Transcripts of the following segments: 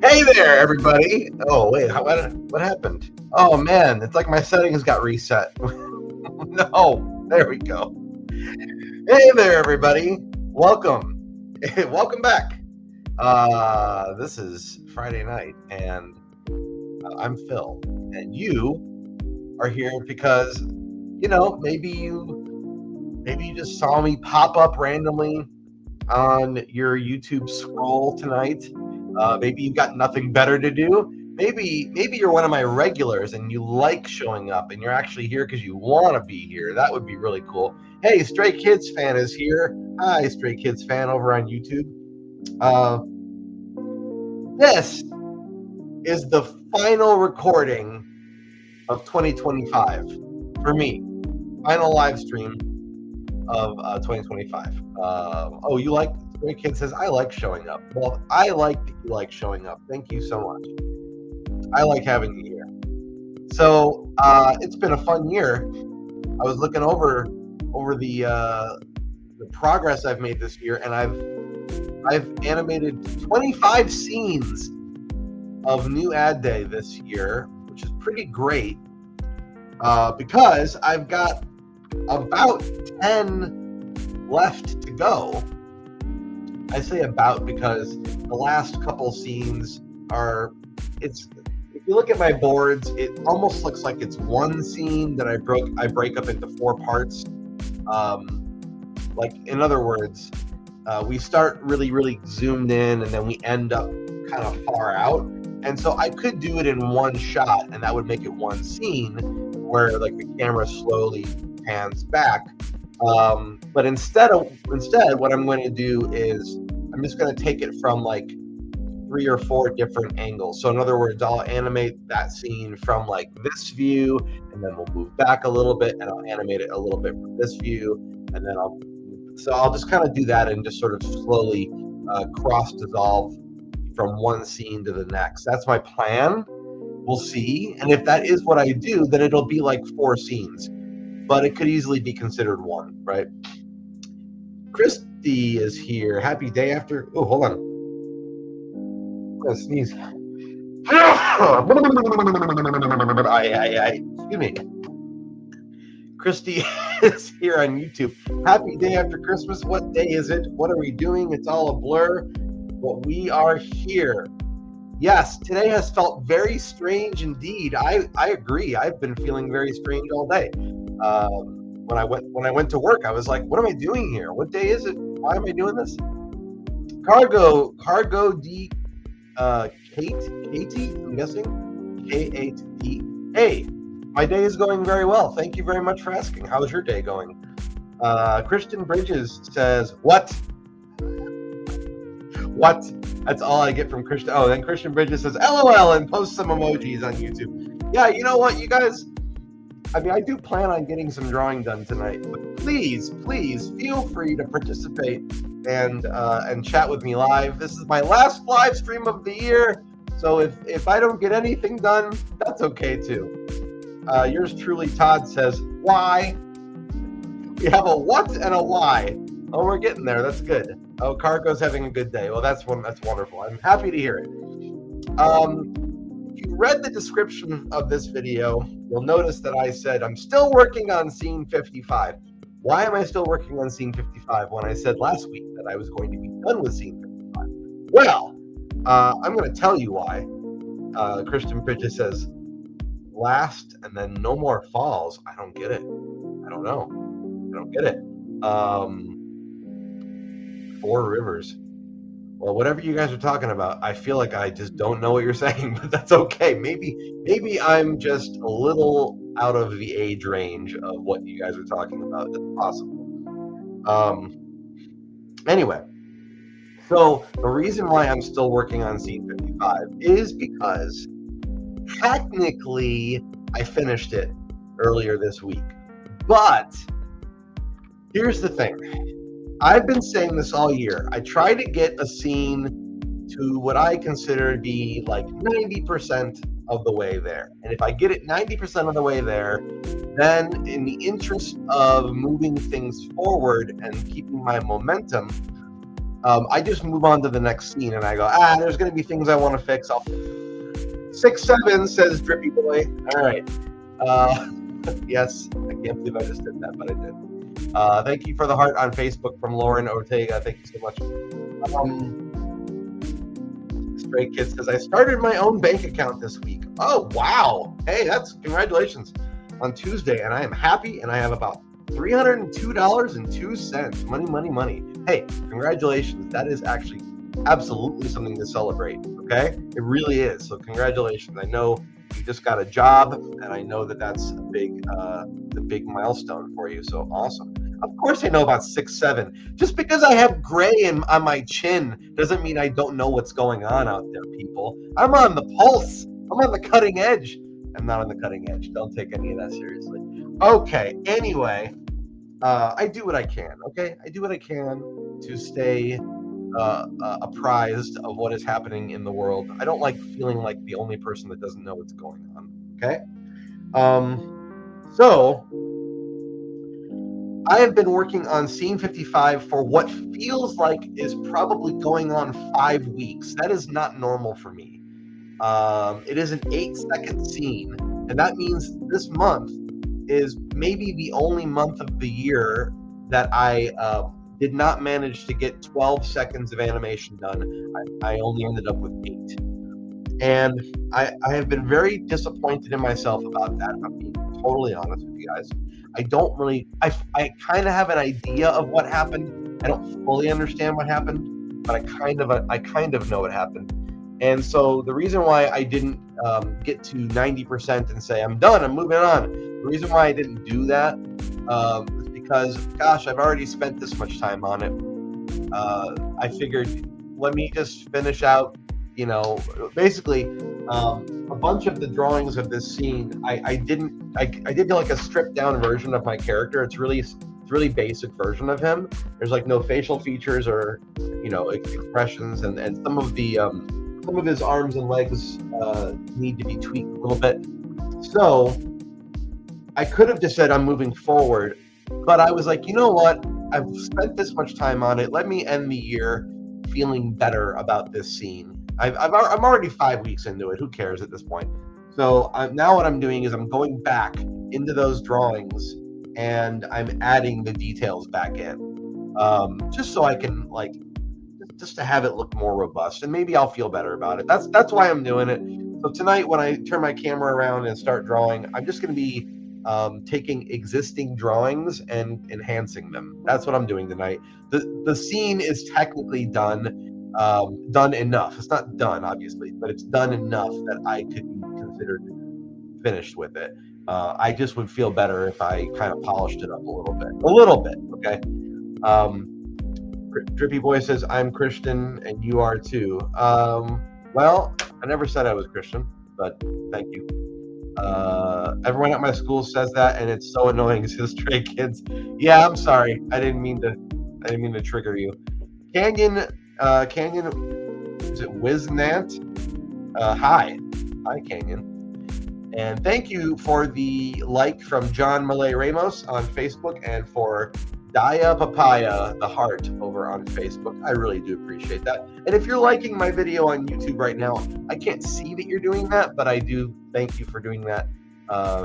Hey there, everybody. Oh, wait, what happened? Oh, man, it's like my settings got reset. No, there we go. Hey there, everybody. Welcome. Welcome back. This is Friday night, and I'm Phil, and you are here because, maybe you just saw me pop up randomly on your YouTube scroll tonight. Maybe you've got nothing better to do. Maybe you're one of my regulars and you like showing up and you're actually here because you want to be here. That would be really cool. Hey, Stray Kids fan is here. Hi, Stray Kids fan over on YouTube. This is the final recording of 2025 for me. Final live stream of 2025. Oh, you like? Stray Kid says, I like showing up. Well, I like that you like showing up. Thank you so much. I like having you here. So it's been a fun year. I was looking over the progress I've made this year, and I've animated 25 scenes of new ad day this year, which is pretty great because I've got about 10 left to go. I say about because the last couple scenes if you look at my boards, it almost looks like it's one scene that I break up into 4 parts. Like, in other words, we start really, really zoomed in and then we end up kind of far out. And so I could do it in one shot and that would make it one scene where like the camera slowly pans back. But instead, what I'm going to do is I'm just going to take it from like 3 or 4 different angles. So in other words, I'll animate that scene from like this view, and then we'll move back a little bit, and I'll animate it a little bit from this view, and then I'll just kind of do that and just sort of slowly cross dissolve from one scene to the next. That's my plan. We'll see. And if that is what I do, then it'll be like 4 scenes. But it could easily be considered one, right? Christy is here. Happy day after. Oh, hold on. I'm gonna sneeze. Excuse me. Christy is here on YouTube. Happy day after Christmas. What day is it? What are we doing? It's all a blur, but we are here. Yes, today has felt very strange indeed. I agree. I've been feeling very strange all day. When I went to work, I was like, what am I doing here? What day is it? Why am I doing this? Cargo D Katie, I'm guessing. K8D. Hey, my day is going very well. Thank you very much for asking. How's your day going? Christian Bridges says, what? What? That's all I get from Christian. Oh, then Christian Bridges says, LOL, and post some emojis on YouTube. Yeah, you know what, you guys? I mean, I do plan on getting some drawing done tonight, but please feel free to participate and chat with me live. This is my last live stream of the year, so if I don't get anything done, that's okay too. Yours truly, Todd, says, why? We have a what and a why. Oh, we're getting there. That's good. Oh, Cargo's having a good day. Well, that's wonderful. I'm happy to hear it. If you read the description of this video, you'll notice that I said I'm still working on scene 55. Why am I still working on scene 55 when I said last week that I was going to be done with scene 55? Well, I'm going to tell you why. Christian Bridges says, last and then no more falls. I don't get it. I don't know. I don't get it. 4 rivers. Well, whatever you guys are talking about, I feel like I just don't know what you're saying, but that's okay. Maybe I'm just a little out of the age range of what you guys are talking about. That's possible. Anyway, So the reason why I'm still working on scene 55 is because technically I finished it earlier this week. But here's the thing. I've been saying this all year. I try to get a scene to what I consider to be like 90% of the way there. And if I get it 90% of the way there, then in the interest of moving things forward and keeping my momentum, I just move on to the next scene and I go, there's going to be things I want to fix. 6-7 says Drippy Boy. All right. Yes, I can't believe I just did that, but I did. Thank you for the heart on Facebook from Lauren Ortega. Thank you so much. Stray Kid says, I started my own bank account this week. Oh, wow. Hey, that's congratulations on Tuesday. And I am happy. And I have about $302.02. Money, money, money. Hey, congratulations. That is actually absolutely something to celebrate. Okay? It really is. So congratulations. I know you just got a job, and I know that that's a big milestone for you. So awesome. Of course I know about 6-7. Just because I have gray on my chin doesn't mean I don't know what's going on out there, people. I'm on the pulse. I'm on the cutting edge. I'm not on the cutting edge. Don't take any of that seriously. Okay, anyway, I do what I can, okay? I do what I can to stay apprised of what is happening in the world. I don't like feeling like the only person that doesn't know what's going on, okay? So I have been working on scene 55 for what feels like is probably going on 5 weeks. That is not normal for me. It is an 8-second scene, and that means this month is maybe the only month of the year that I did not manage to get 12 seconds of animation done. I only ended up with 8. And I have been very disappointed in myself about that. I'm being totally honest with you guys. I don't really, I kind of have an idea of what happened. I don't fully understand what happened, but I kind of know what happened. And so the reason why I didn't get to 90% and say, I'm done, I'm moving on. The reason why I didn't do that is because, gosh, I've already spent this much time on it. I figured, let me just finish out, basically a bunch of the drawings of this scene. I did like a stripped down version of my character. It's really basic version of him. There's like no facial features or expressions, and some of his arms and legs need to be tweaked a little bit. So I could have just said I'm moving forward, but I was like, you know what? I've spent this much time on it. Let me end the year feeling better about this scene. I'm already 5 weeks into it. Who cares at this point? So now what I'm doing is I'm going back into those drawings and I'm adding the details back in, just so I can just to have it look more robust, and maybe I'll feel better about it. That's why I'm doing it. So tonight, when I turn my camera around and start drawing, I'm just going to be taking existing drawings and enhancing them. That's what I'm doing tonight. The scene is technically done enough. It's not done, obviously, but it's done enough that I could be considered finished with it. I just would feel better if I kind of polished it up a little bit. Okay. Drippy Boy says, I'm Christian and you are too. Well, I never said I was Christian, but thank you. Everyone at my school says that, and it's so annoying. Says Stray Kids. Yeah, I'm sorry. I didn't mean to trigger you. Canyon, is it Wiznant? Hi, Canyon. And thank you for the like from John Malay Ramos on Facebook, and for Daya Papaya, the heart, over on Facebook. I really do appreciate that. And if you're liking my video on YouTube right now, I can't see that you're doing that, but I do thank you for doing that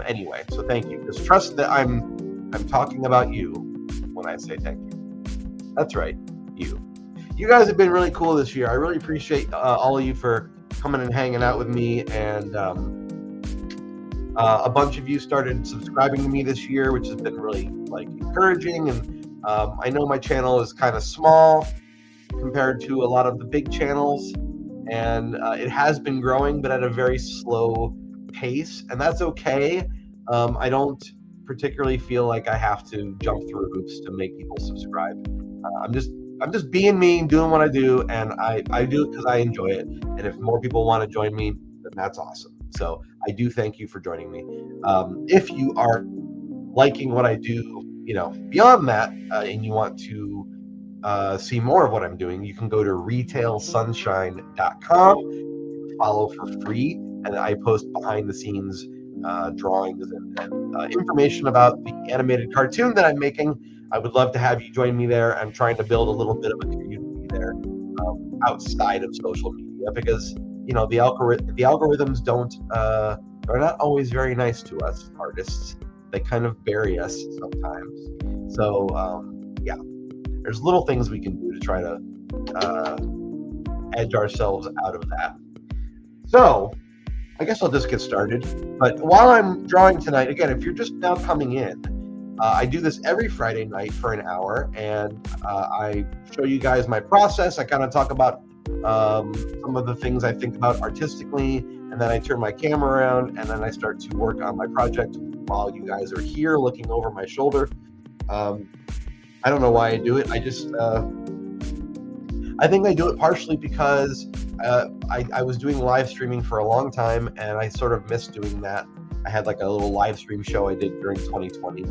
anyway. So thank you. Just trust that I'm talking about you when I say thank you. That's right, you. You guys have been really cool this year. I really appreciate all of you for coming and hanging out with me, and a bunch of you started subscribing to me this year, which has been really encouraging. And I know my channel is kind of small compared to a lot of the big channels, and it has been growing, but at a very slow pace, and that's okay. I don't particularly feel like I have to jump through hoops to make people subscribe. I'm just just being me, doing what I do, and I do it because I enjoy it. And if more people want to join me, then that's awesome. So I do thank you for joining me. If you are liking what I do, beyond that, and you want to see more of what I'm doing, you can go to retailsunshine.com. Follow for free, and I post behind the scenes drawings and information about the animated cartoon that I'm making. I would love to have you join me there. I'm trying to build a little bit of a community there outside of social media, because the algorithms are not always very nice to us artists. They kind of bury us sometimes. So yeah, there's little things we can do to try to edge ourselves out of that. So I guess I'll just get started. But while I'm drawing tonight, again, if you're just now coming in, I do this every Friday night for an hour, and I show you guys my process. I kind of talk about some of the things I think about artistically, and then I turn my camera around, and then I start to work on my project while you guys are here looking over my shoulder. I don't know why I do it. I think I do it partially because I was doing live streaming for a long time, and I sort of missed doing that. I had like a little live stream show I did during 2020.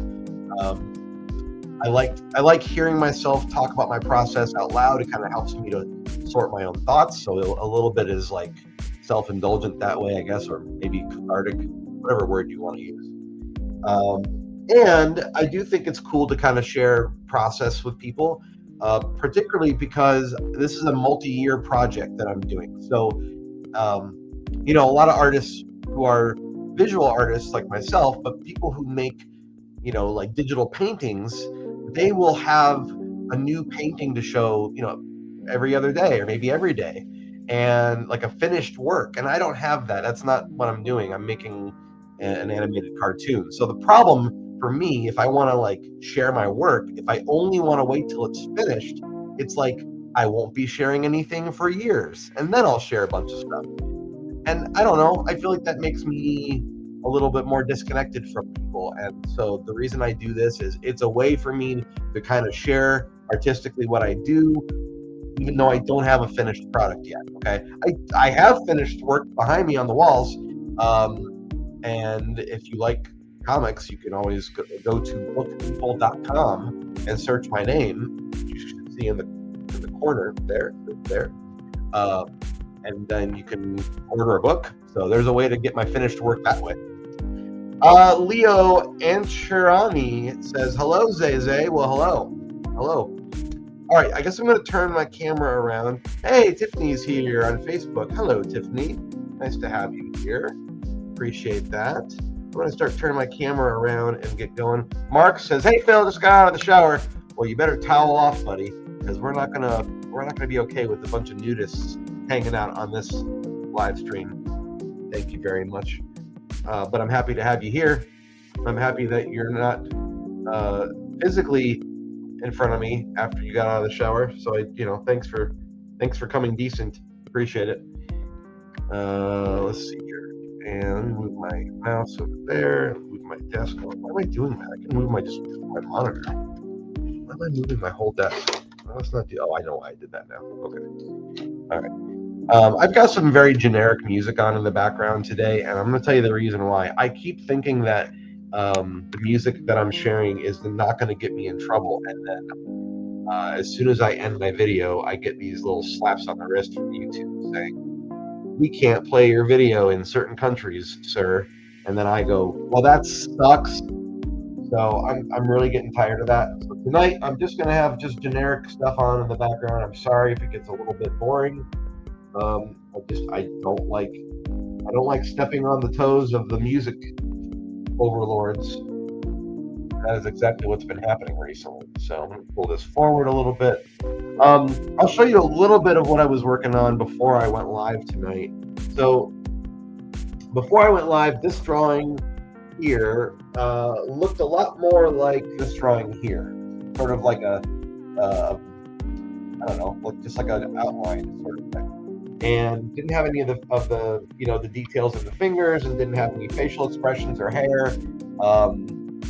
I like hearing myself talk about my process out loud. It kind of helps me to sort my own thoughts. So a little bit is like self-indulgent that way, I guess, or maybe cathartic, whatever word you want to use. And I do think it's cool to kind of share process with people. Particularly because this is a multi-year project that I'm doing. So, a lot of artists who are visual artists like myself, but people who make, like digital paintings, they will have a new painting to show, every other day or maybe every day, and like a finished work. And I don't have that. That's not what I'm doing. I'm making an animated cartoon. So the problem for me, if I want to like share my work, if I only want to wait till it's finished, it's like I won't be sharing anything for years, and then I'll share a bunch of stuff. And I don't know, I feel like that makes me a little bit more disconnected from people. And so the reason I do this is it's a way for me to kind of share artistically what I do, even though I don't have a finished product yet. Okay, I have finished work behind me on the walls, and if you like comics, you can always go to bookpeople.com and search my name. You should see in the corner there, and then you can order a book. So there's a way to get my finished work that way. Leo Anchirani says, hello, Zay. Well, hello. All right, I guess I'm going to turn my camera around. Hey, Tiffany's here on Facebook. Hello, Tiffany. Nice to have you here. Appreciate that. I'm going to start turning my camera around and get going. Mark says, hey, Phil, just got out of the shower. Well, you better towel off, buddy, because we're not gonna be okay with a bunch of nudists hanging out on this live stream. Thank you very much. But I'm happy to have you here. I'm happy that you're not physically in front of me after you got out of the shower. So thanks for coming decent. Appreciate it. Let's see here. And move my mouse over there, move my desk. Why am I doing that? I can move my monitor. Why am I moving my whole desk? That's not the. Oh, I know why I did that now. Okay. All right. I've got some very generic music on in the background today, and I'm going to tell you the reason why. I keep thinking that the music that I'm sharing is not going to get me in trouble, and then as soon as I end my video, I get these little slaps on the wrist from YouTube saying, we can't play your video in certain countries, sir. And then I go, well, that sucks. So I'm really getting tired of that. So tonight I'm just gonna have just generic stuff on in the background. I'm sorry if it gets a little bit boring. I don't like stepping on the toes of the music overlords. That is exactly what's been happening recently. So I'm gonna pull this forward a little bit. I'll show you a little bit of what I was working on before I went live tonight. So before I went live, this drawing here looked a lot more like this drawing here, sort of like a I don't know, just like an outline sort of thing, and didn't have any of the the details of the fingers, and didn't have any facial expressions or hair,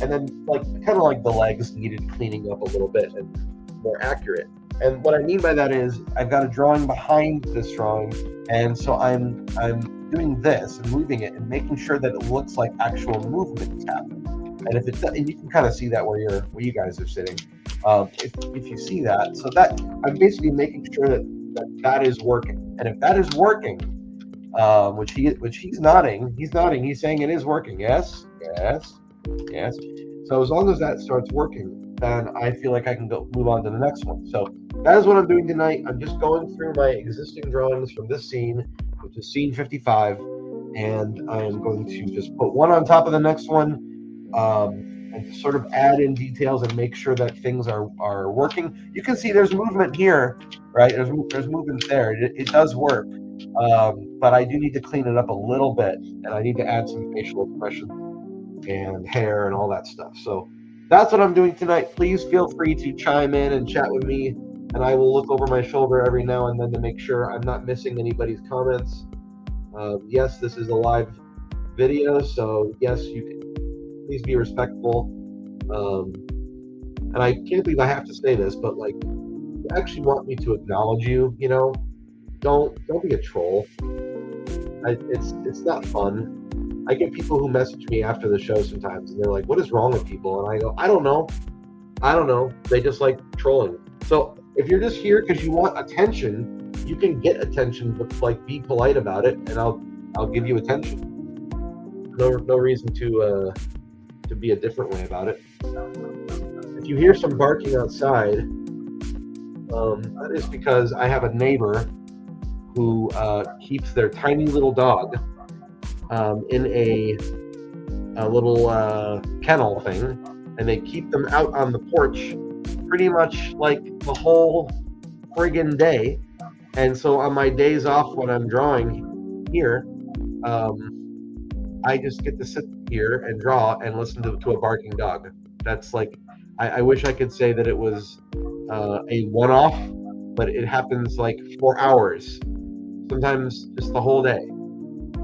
and then kind of like the legs needed cleaning up a little bit and more accurate. And what I mean by that is I've got a drawing behind this drawing, and so I'm doing this and moving it and making sure that it looks like actual movement is happening. And if it does, and you can kind of see that where you guys are sitting, if you see that, so that I'm basically making sure that is working. And if that is working, which he's nodding, he's saying it is working. Yes, yes, yes. So as long as that starts working, then I feel like I can move on to the next one. So that is what I'm doing tonight. I'm just going through my existing drawings from this scene, which is scene 55, and I'm going to just put one on top of the next one, and to sort of add in details and make sure that things are working. You can see there's movement here, right? There's movement there. It does work, but I do need to clean it up a little bit, and I need to add some facial expression and hair and all that stuff. So that's what I'm doing tonight. Please feel free to chime in and chat with me, and I will look over my shoulder every now and then to make sure I'm not missing anybody's comments. Yes, this is a live video, so yes, you can please be respectful. And I can't believe I have to say this, but like, you actually want me to acknowledge you, you know? Don't be a troll. It's not fun. I get people who message me after the show sometimes, and they're like, "What is wrong with people?" And I go, "I don't know. They just like trolling." So if you're just here because you want attention, you can get attention, but like be polite about it, and I'll give you attention. No reason to be a different way about it. If you hear some barking outside, that is because I have a neighbor who keeps their tiny little dog in a little kennel thing, and they keep them out on the porch pretty much like the whole friggin' day. And so on my days off when I'm drawing here, I just get to sit here and draw and listen to a barking dog. That's like, I wish I could say that it was a one-off, but it happens like 4 hours, sometimes just the whole day.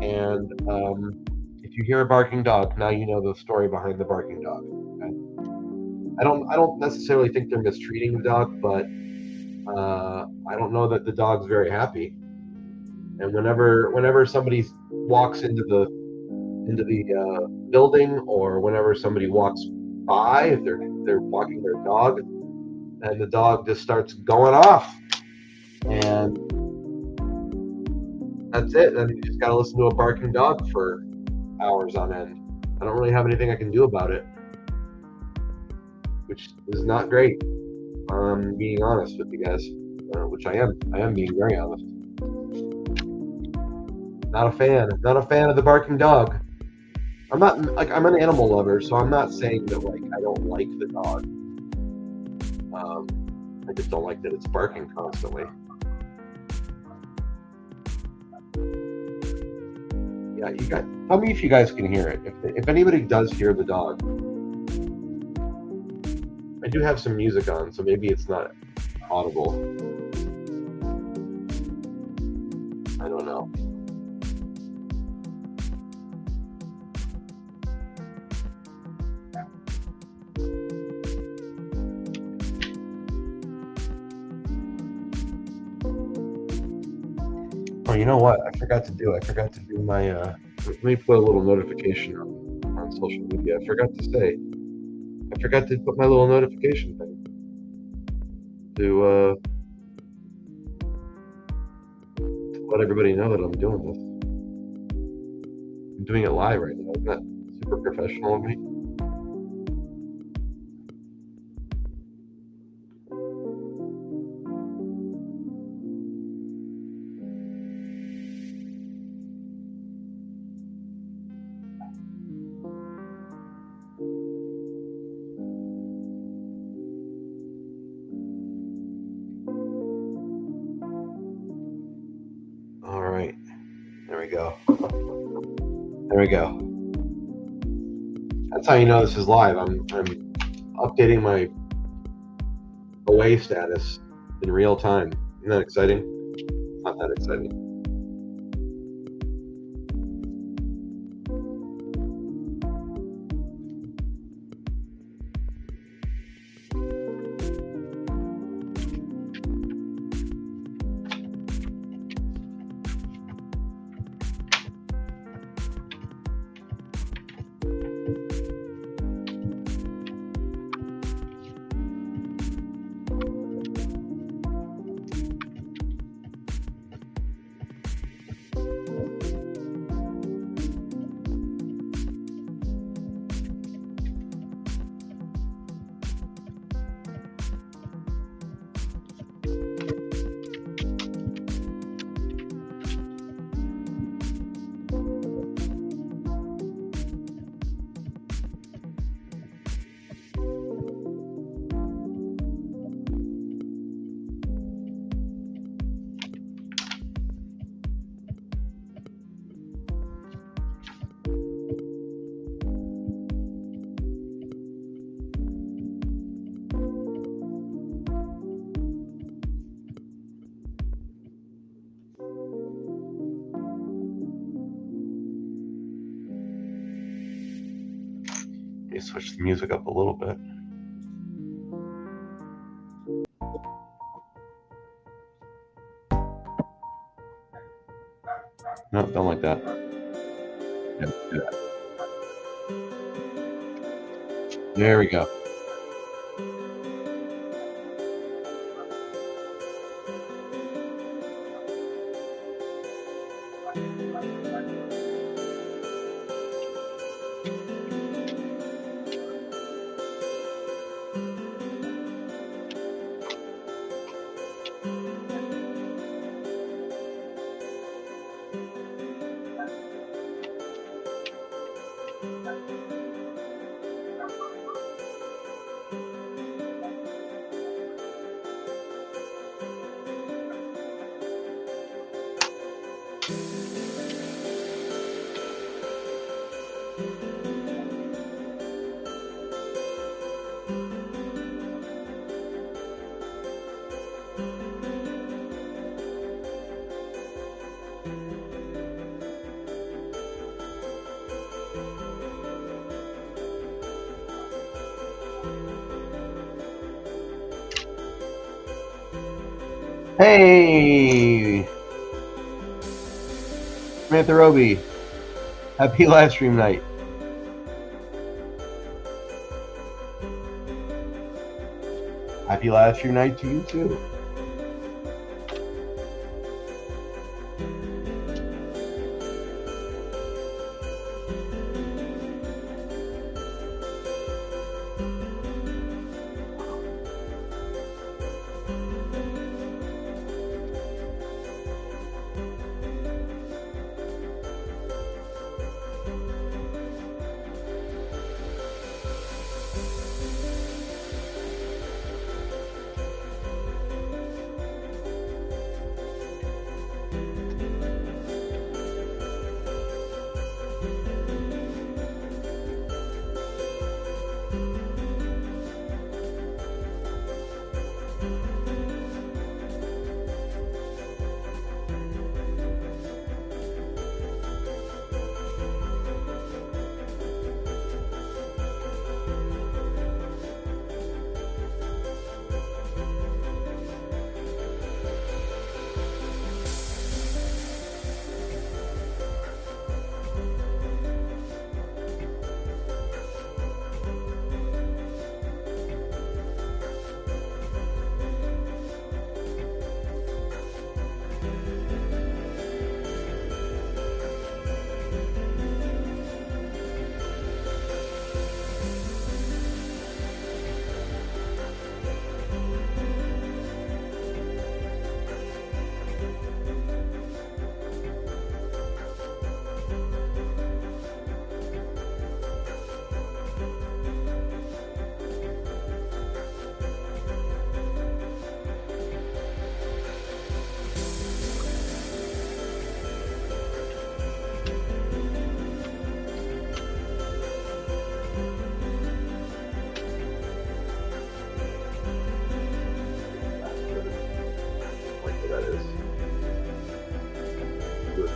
And if you hear a barking dog, now you know the story behind the barking dog. Okay? I don't necessarily think they're mistreating the dog, but I don't know that the dog's very happy. And whenever somebody walks into the building, or whenever somebody walks by, if they're walking their dog, and the dog just starts going off, and that's it. And you just gotta listen to a barking dog for hours on end. I don't really have anything I can do about it, which is not great. Being honest with you guys, which I am. I am being very honest. Not a fan of the barking dog. I'm an animal lover, so I'm not saying that like I don't like the dog. I just don't like that it's barking constantly. Yeah, you guys, tell me if you guys can hear it. If anybody does hear the dog, I do have some music on, so maybe it's not audible. I don't know. Oh, you know what? I forgot to do my. Let me put a little notification on social media. I forgot to put my little notification thing to let everybody know that I'm doing this. I'm doing it live right now. Isn't that super professional of me? All right, there we go. There we go. That's how you know this is live. I'm updating my away status in real time. Isn't that exciting? Not that exciting. me switch the music up a little bit. No, don't like that. Yeah, do that. There we go. Hey, Samantha Roby, happy live stream night. Happy live stream night to you too.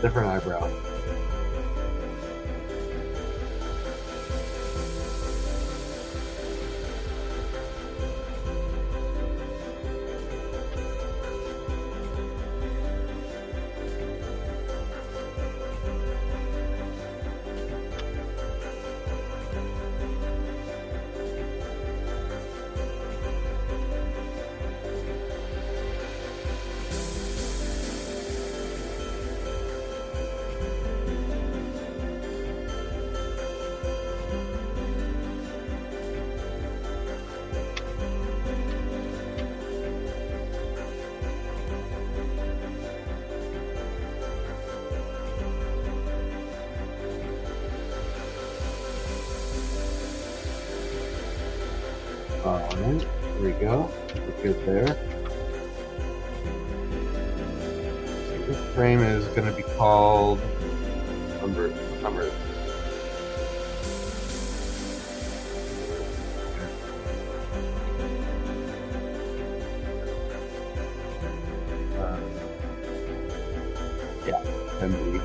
Different eyebrow. Alright, there we go. We're good there. So this frame is going to be called number. Yeah, 10B.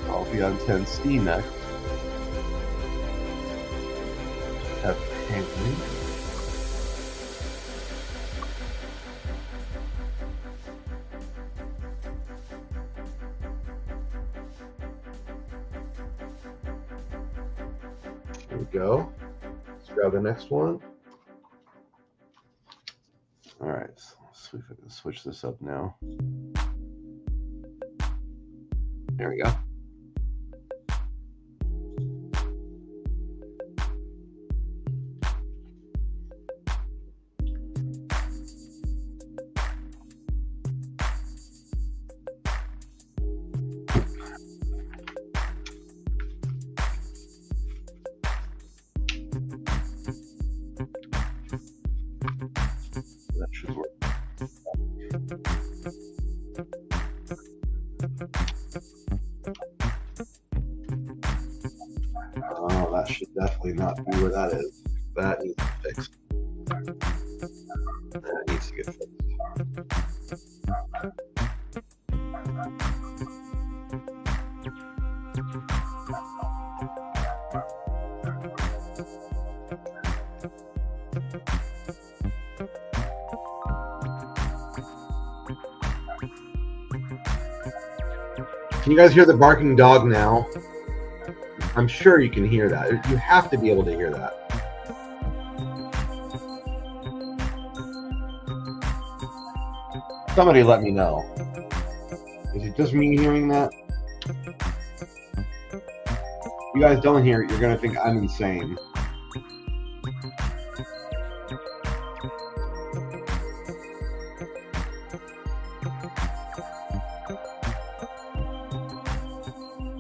I'll Coffee on 10C next. Have Penguin. There we go. Let's grab the next one. All right, so let's see if I can switch this up now. There we go. That should work. Oh, that should definitely not be where that is. That needs to be fixed. That needs to get fixed. Can you guys hear the barking dog now? I'm sure you can hear that. You have to be able to hear that. Somebody let me know. Is it just me hearing that? If you guys don't hear it, you're going to think I'm insane.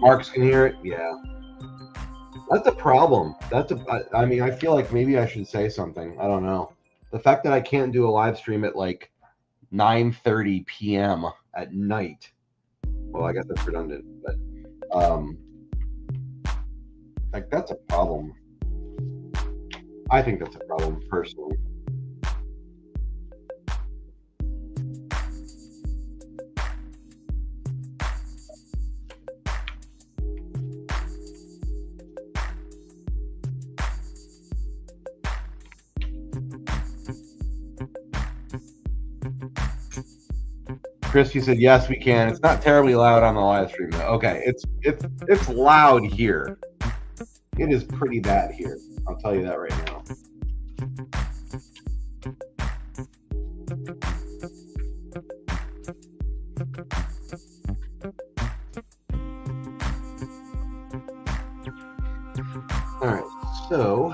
Marks can hear it? Yeah. That's a problem. I mean, I feel like maybe I should say something. I don't know. The fact that I can't do a live stream at like 9:30 p.m. at night. Well, I guess that's redundant, but like that's a problem. I think that's a problem personally. Christy said, yes, we can. It's not terribly loud on the live stream, though. Okay, it's loud here. It is pretty bad here. I'll tell you that right now. All right, so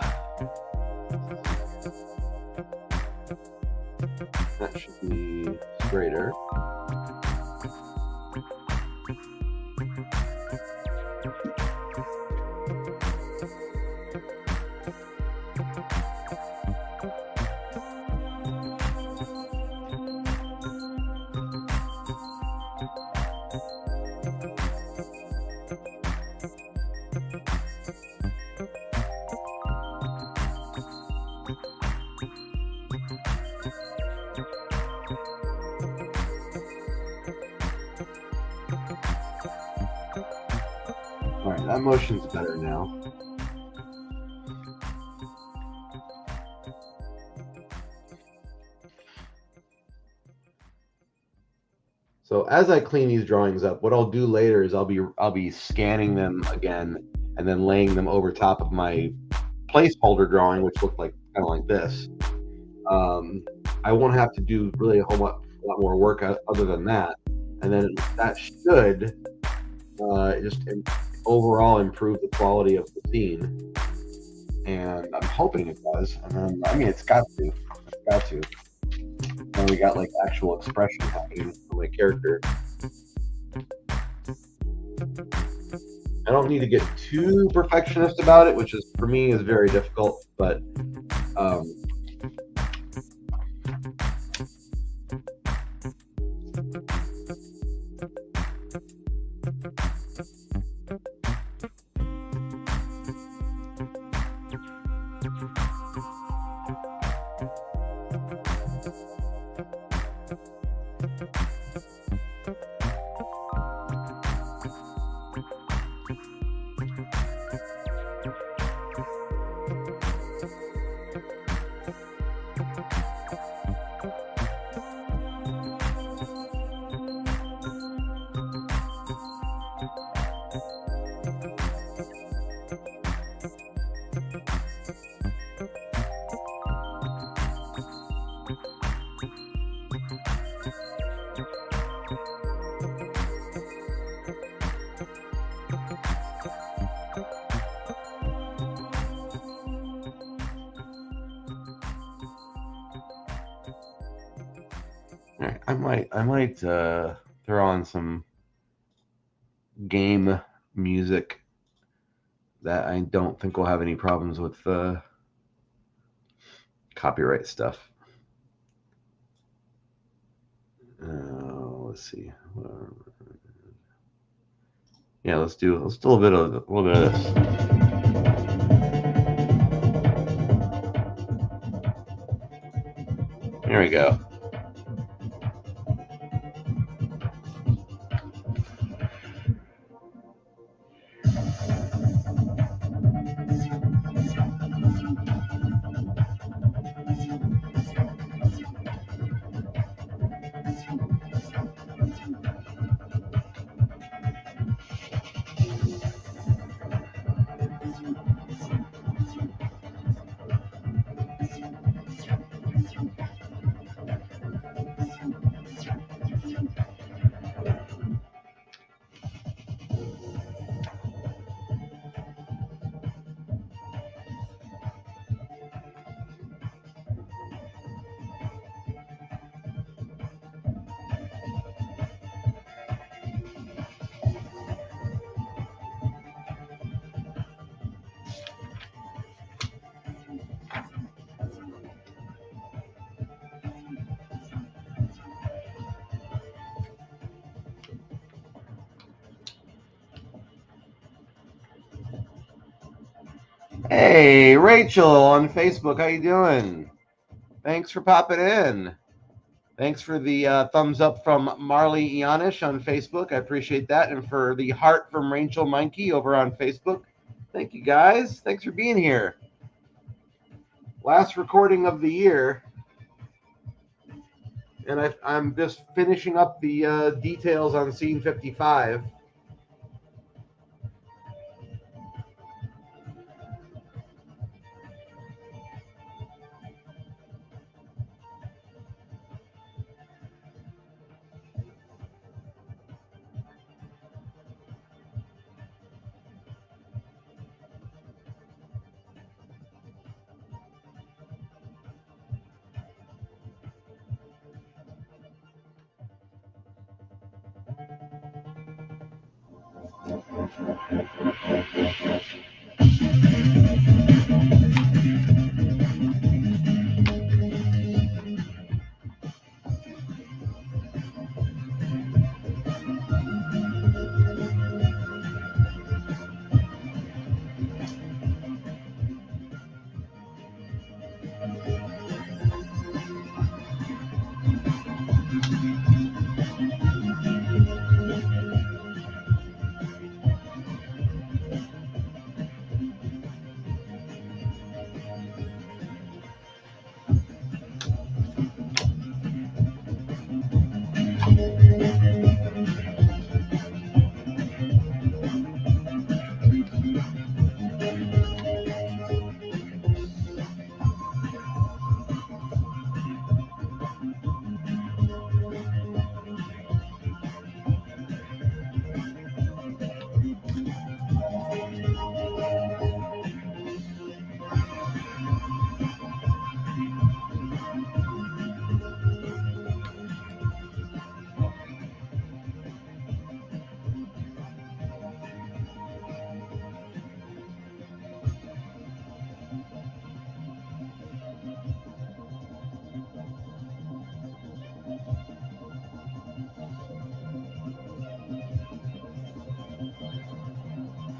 that should be straighter. All right, that motion's better now. So as I clean these drawings up, what I'll do later is I'll be scanning them again and then laying them over top of my placeholder drawing, which looked like kind of like this. I won't have to do really a whole lot more work other than that, and then that should just overall improve the quality of the scene. And I'm hoping it does. And then, I mean, it's got to. It's got to. Now we got like actual expression happening for my character. I don't need to get too perfectionist about it, which is for me is very difficult, but might throw on some game music that I don't think will have any problems with copyright stuff. Let's see. Yeah, let's do a little bit of this. There we go. Hey, Rachel on Facebook, how you doing? Thanks for popping in. Thanks for the thumbs up from Marley Ianish on Facebook. I appreciate that. And for the heart from Rachel Monkey over on Facebook. Thank you, guys. Thanks for being here. Last recording of the year. And I'm just finishing up the details on scene 55.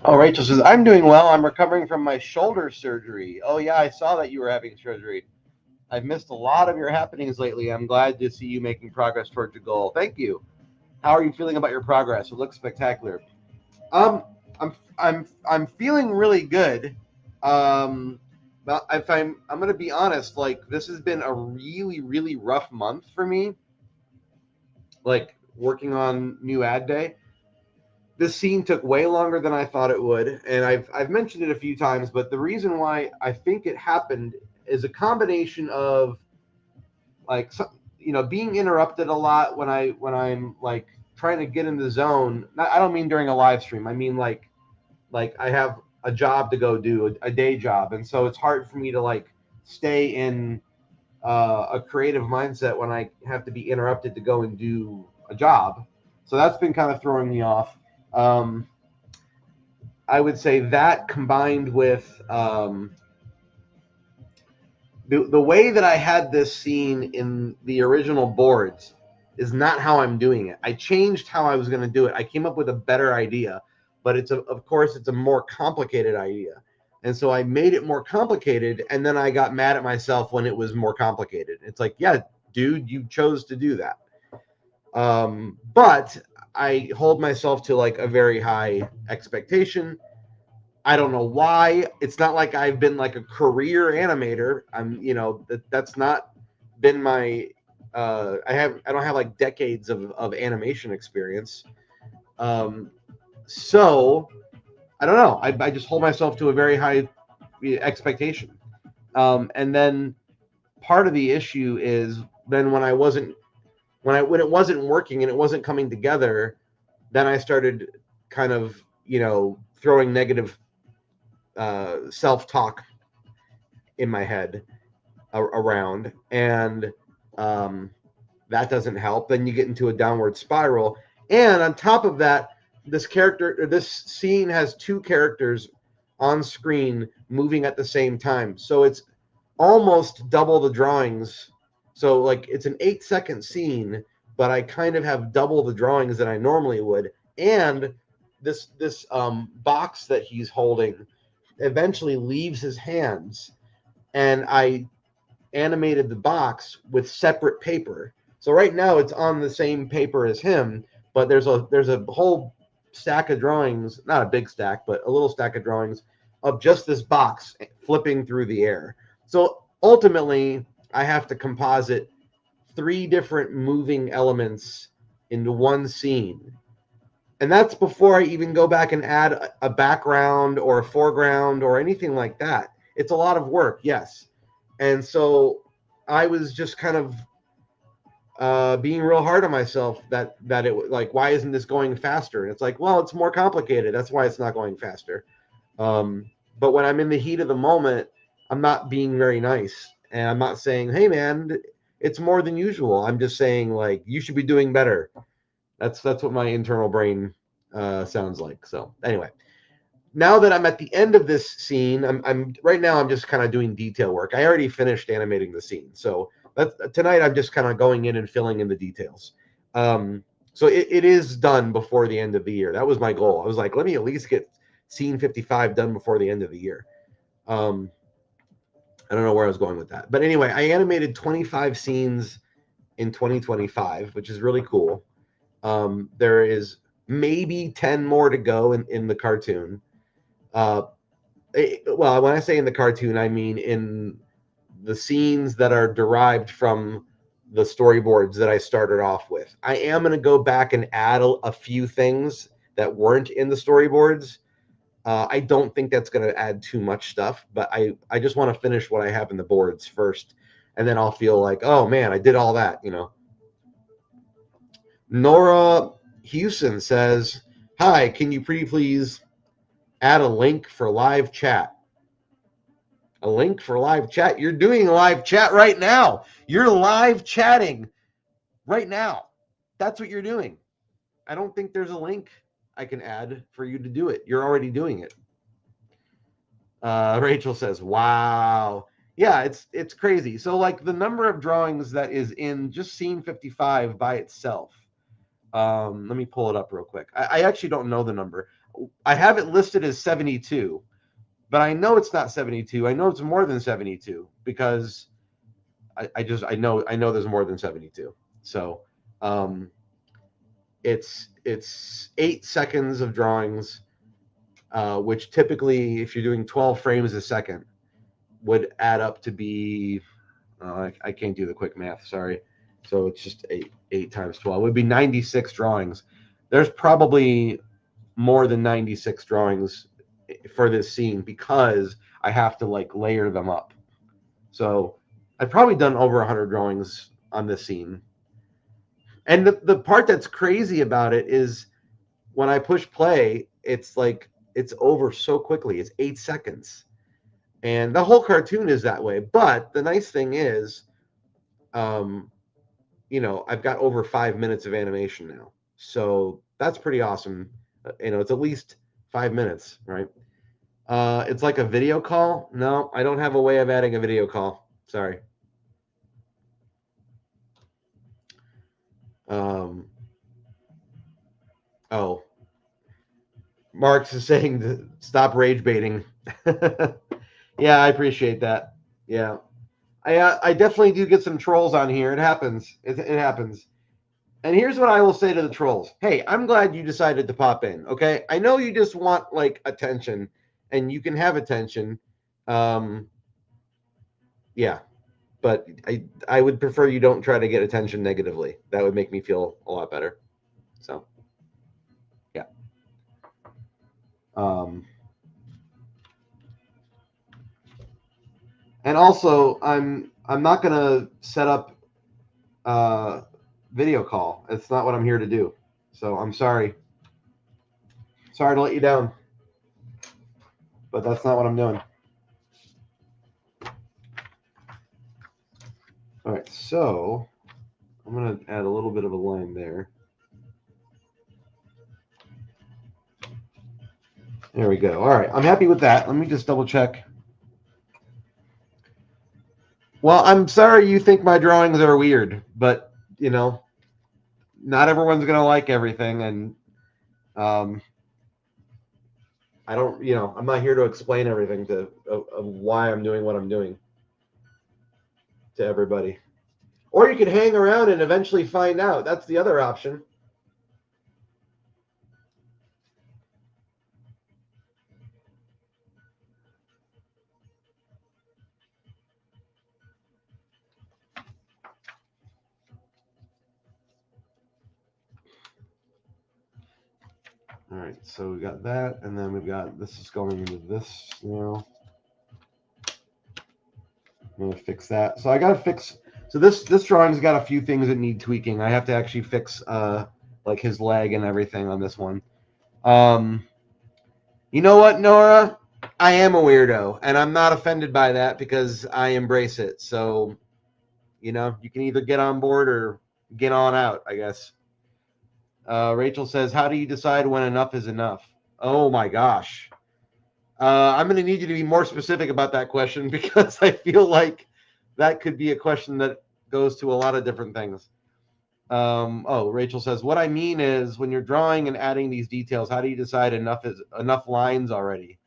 Oh, Rachel says, I'm doing well. I'm recovering from my shoulder surgery. Oh, yeah, I saw that you were having surgery. I've missed a lot of your happenings lately. I'm glad to see you making progress towards your goal. Thank you. How are you feeling about your progress? It looks spectacular. I'm feeling really good. But if I'm going to be honest, like this has been a really, really rough month for me. Like working on new ad day. This scene took way longer than I thought it would, and I've mentioned it a few times, but the reason why I think it happened is a combination of like being interrupted a lot when I'm like trying to get in the zone. I don't mean during a live stream. I mean like I have a job to go do, a day job, and so it's hard for me to like stay in a creative mindset when I have to be interrupted to go and do a job. So that's been kind of throwing me off. I would say that combined with the way that I had this scene in the original boards is not how I'm doing it. I changed how I was going to do it. I came up with a better idea, but of course it's a more complicated idea. And so I made it more complicated, and then I got mad at myself when it was more complicated. It's like, yeah, dude, you chose to do that. But I hold myself to like a very high expectation. I don't know why. It's not like I've been like a career animator. That's not been my. I don't have like decades of animation experience. So I don't know. I just hold myself to a very high expectation. And then part of the issue is then when it wasn't working and it wasn't coming together, then I started kind of throwing negative self-talk in my head around, and that doesn't help. Then you get into a downward spiral, and on top of that, this scene has two characters on screen moving at the same time, so it's almost double the drawings. So like it's an 8-second scene, but I kind of have double the drawings than I normally would, and this box that he's holding eventually leaves his hands, and I animated the box with separate paper. So right now it's on the same paper as him, but there's a whole stack of drawings, not a big stack, but a little stack of drawings of just this box flipping through the air. So ultimately, I have to composite 3 different moving elements into one scene. And that's before I even go back and add a background or a foreground or anything like that. It's a lot of work, yes. And so I was just kind of being real hard on myself that it like, why isn't this going faster? And it's like, well, it's more complicated. That's why it's not going faster. But when I'm in the heat of the moment, I'm not being very nice. And I'm not saying, hey, man, it's more than usual. I'm just saying, like, you should be doing better. That's what my internal brain sounds like. So anyway, now that I'm at the end of this scene, I'm right now I'm just kind of doing detail work. I already finished animating the scene, so tonight I'm just kind of going in and filling in the details. So it is done before the end of the year. That was my goal. I was like, let me at least get scene 55 done before the end of the year. I don't know where I was going with that, but anyway, I animated 25 scenes in 2025, which is really cool. There is maybe 10 more to go in the cartoon. Well, when I say in the cartoon, I mean in the scenes that are derived from the storyboards that I started off with. I am going to go back and add a few things that weren't in the storyboards. I don't think that's going to add too much stuff, but I just want to finish what I have in the boards first, and then I'll feel like, oh man, I did all that, Nora Houston says, hi, can you pretty please add a link for live chat? A link for live chat? You're doing live chat right now. You're live chatting right now. That's what you're doing. I don't think there's a link I can add for you to do it. You're already doing it. Rachel says, wow. Yeah, it's crazy. So like the number of drawings that is in just scene 55 by itself. Let me pull it up real quick. I actually don't know the number. I have it listed as 72, but I know it's not 72. I know it's more than 72 because I know there's more than 72. So it's 8 seconds of drawings, which typically, if you're doing 12 frames a second, would add up to be, I can't do the quick math, sorry. So it's just 8 times 12. It would be 96 drawings. There's probably more than 96 drawings for this scene because I have to like layer them up. So I've probably done over 100 drawings on this scene. And the part that's crazy about it is when I push play, it's like it's over so quickly. It's 8 seconds. And the whole cartoon is that way. But the nice thing is you know, I've got over 5 minutes of animation now. So that's pretty awesome. You know, it's at least 5 minutes, right? It's like a video call. No, I don't have a way of adding a video call. Sorry. Oh, Marx is saying to stop rage baiting. Yeah, I appreciate that. Yeah, I definitely do get some trolls on here. It happens. It happens. And here's what I will say to the trolls. Hey, I'm glad you decided to pop in. Okay, I know you just want like attention, and you can have attention. Um, yeah, but I would prefer you don't try to get attention negatively. That would make me feel a lot better. So yeah. Um, and also, I'm not gonna set up video call. It's not what I'm here to do. So I'm sorry. Sorry to let you down, but that's not what I'm doing. All right, so I'm gonna add a little bit of a line there. There we go. All right, I'm happy with that. Let me just double check. Well, I'm sorry you think my drawings are weird, but you know, not everyone's gonna like everything, and um, I don't, you know, I'm not here to explain everything of why I'm doing what I'm doing to everybody. Or you could hang around and eventually find out. That's the other option. All right, so we got that, and then we've got this is going into this now. I'm gonna fix that. So I gotta fix. So this drawing's got a few things that need tweaking. I have to actually fix like his leg and everything on this one. You know what, Nora? I am a weirdo, and I'm not offended by that because I embrace it. So, you know, you can either get on board or get on out, I guess. Rachel says, "How do you decide when enough is enough?" Oh my gosh. I'm going to need you to be more specific about that question because I feel like that could be a question that goes to a lot of different things. Oh, Rachel says, "What I mean is when you're drawing and adding these details, how do you decide enough is enough lines already?"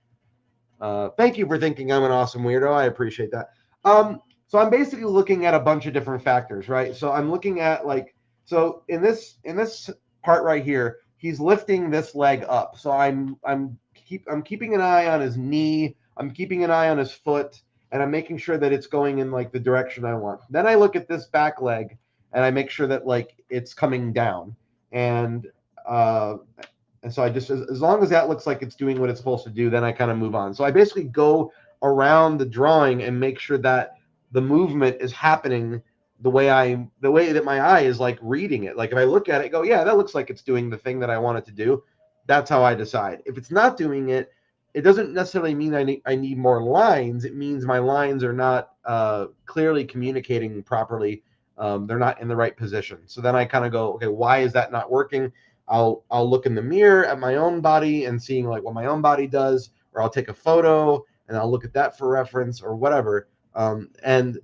Thank you for thinking I'm an awesome weirdo. I appreciate that. So I'm basically looking at a bunch of different factors, right? So I'm looking at like, so in this part right here, he's lifting this leg up. So I'm keeping an eye on his knee. I'm keeping an eye on his foot, and I'm making sure that it's going in like the direction I want. Then I look at this back leg, and I make sure that like it's coming down, and uh, and so I just, as long as that looks like it's doing what it's supposed to do, then I kind of move on. So I basically go around the drawing and make sure that the movement is happening the way that my eye is like reading it. Like if I look at it, go, yeah, that looks like it's doing the thing that I want it to do. That's how I decide. If it's not doing it, it doesn't necessarily mean I need more lines. It means my lines are not clearly communicating properly. They're not in the right position. So then I kind of go, okay, why is that not working? I'll look in the mirror at my own body and seeing like what my own body does, or I'll take a photo and I'll look at that for reference or whatever. And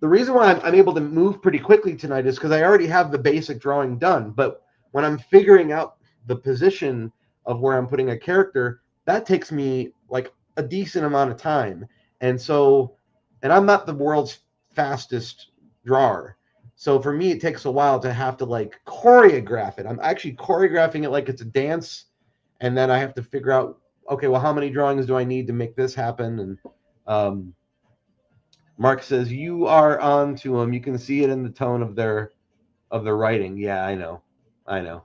the reason why I'm able to move pretty quickly tonight is because I already have the basic drawing done. But when I'm figuring out the position of where I'm putting a character, that takes me like a decent amount of time. And so, and I'm not the world's fastest drawer. So for me, it takes a while to have to like choreograph it. I'm actually choreographing it like it's a dance. And then I have to figure out, okay, well, how many drawings do I need to make this happen? And Mark says, "You are on to them. You can see it in the tone of their writing." Yeah, I know. I know.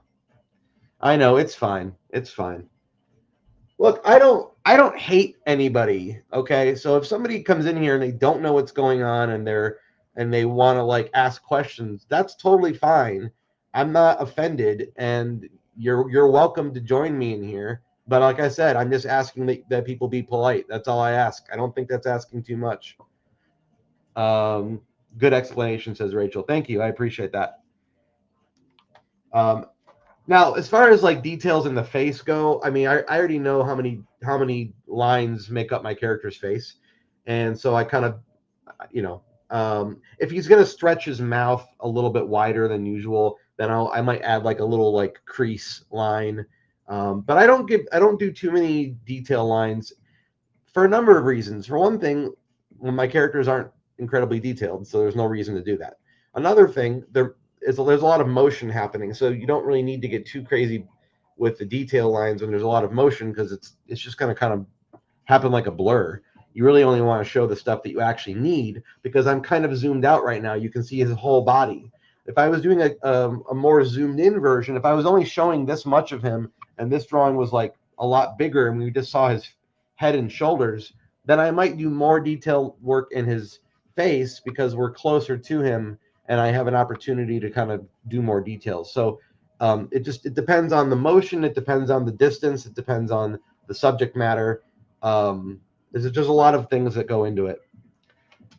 I know. It's fine. It's fine. Look, I don't hate anybody, okay? So if somebody comes in here and they don't know what's going on and they want to like ask questions, that's totally fine. I'm not offended and you're welcome to join me in here. But like I said, I'm just asking that people be polite. That's all I ask. I don't think that's asking too much. Good explanation, says Rachel. Thank you. I appreciate that. Now, as far as like details in the face go, I mean, I already know how many lines make up my character's face, and so I kind of, you know, if he's gonna stretch his mouth a little bit wider than usual, then I might add like a little like crease line. But I don't do too many detail lines for a number of reasons. For one thing, when my characters aren't incredibly detailed, so there's no reason to do that. Another thing, there's a lot of motion happening, so you don't really need to get too crazy with the detail lines when there's a lot of motion because it's just going to kind of happen like a blur. You really only want to show the stuff that you actually need because I'm kind of zoomed out right now. You can see his whole body. If I was doing a more zoomed in version, if I was only showing this much of him and this drawing was like a lot bigger and we just saw his head and shoulders, then I might do more detail work in his face because we're closer to him and I have an opportunity to kind of do more details. So it depends on the motion, it depends on the distance, it depends on the subject matter. There's just a lot of things that go into it.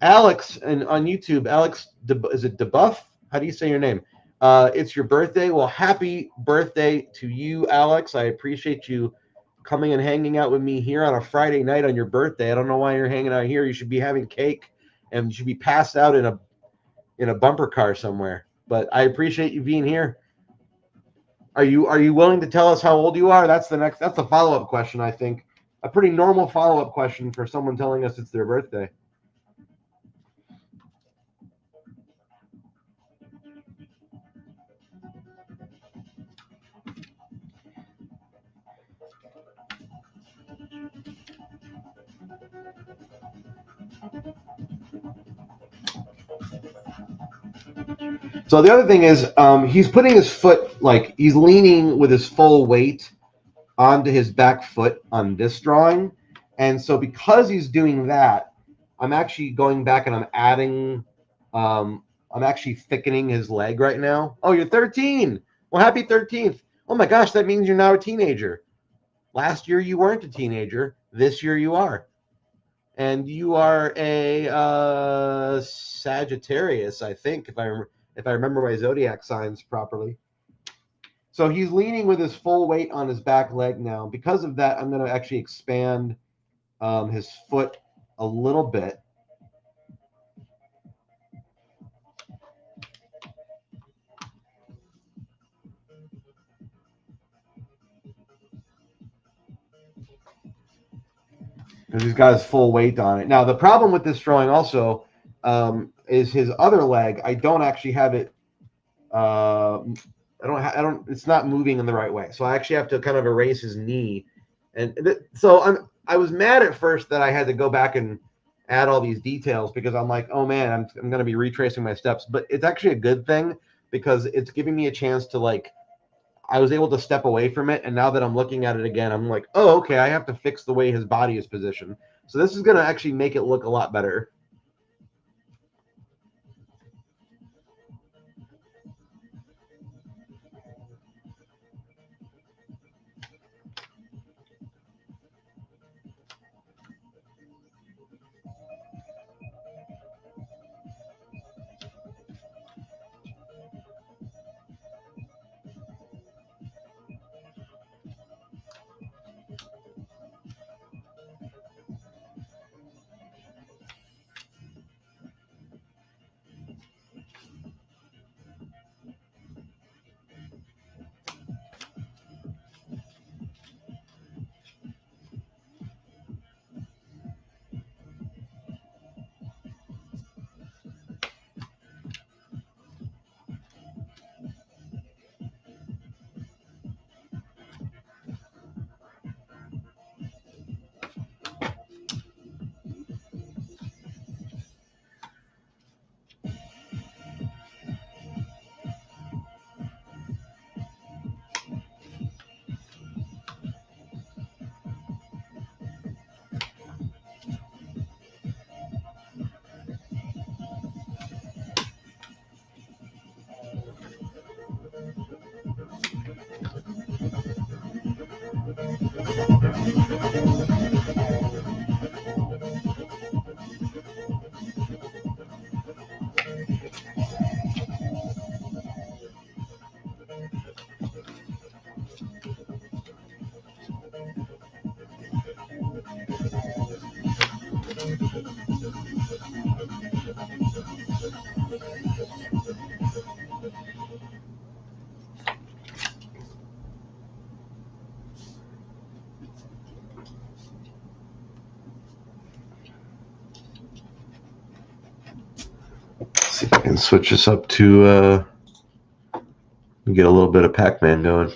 Alex, and on YouTube, Alex, is it DeBuff? How do you say your name? It's your birthday. Well, happy birthday to you, Alex. I appreciate you coming and hanging out with me here on a Friday night on your birthday. I don't know why you're hanging out here. You should be having cake and you should be passed out in a bumper car somewhere. But I appreciate you being here. Are you willing to tell us how old you are? That's the follow-up question, I think. A pretty normal follow-up question for someone telling us it's their birthday. So the other thing is, he's putting his foot, like he's leaning with his full weight onto his back foot on this drawing, and so because he's doing that, I'm actually going back and I'm actually thickening his leg right now. Oh, you're 13. Well, happy 13th. Oh my gosh, that means you're now a teenager. Last year you weren't a teenager. This year you are. And you are a Sagittarius, I think, if I remember my zodiac signs properly. So he's leaning with his full weight on his back leg now. Because of that, I'm going to actually expand his foot a little bit. Because he's got his full weight on it. Now, the problem with this drawing also is his other leg. I don't actually have it. I don't. It's not moving in the right way. So I actually have to kind of erase his knee, and I was mad at first that I had to go back and add all these details because I'm like, oh man, I'm going to be retracing my steps. But it's actually a good thing because it's giving me a chance to like. I was able to step away from it, and now that I'm looking at it again, I'm like, oh, okay, I have to fix the way his body is positioned. So this is going to actually make it look a lot better. See if I can switch this up to get a little bit of Pac-Man going.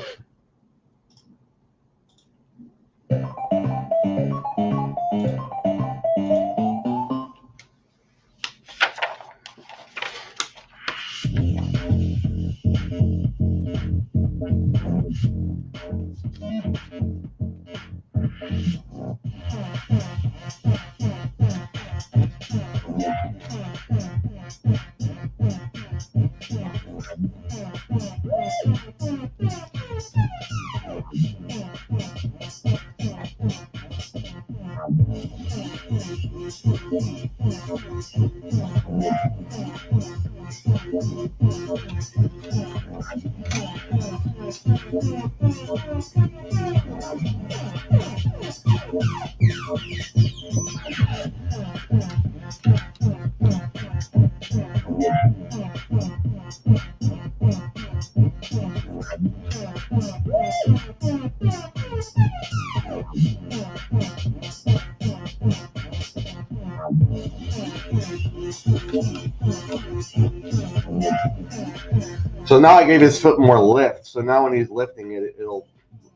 So now I gave his foot more lift. So now when he's lifting it, it'll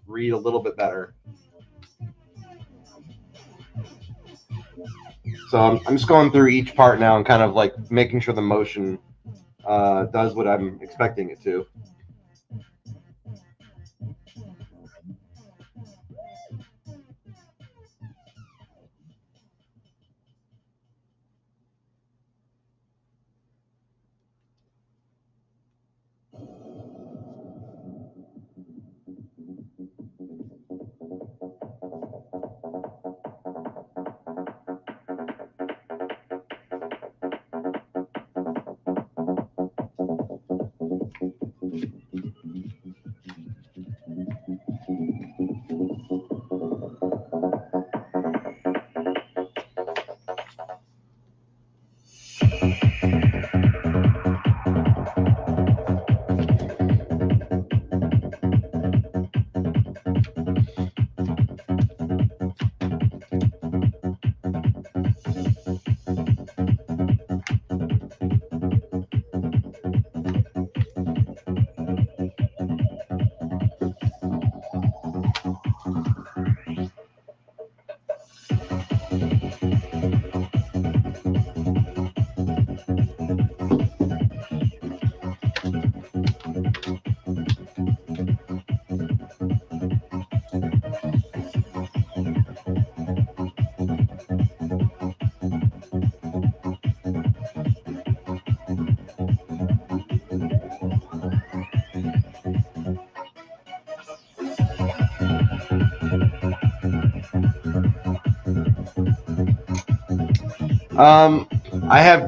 read a little bit better. So I'm just going through each part now and kind of like making sure the motion does what I'm expecting it to.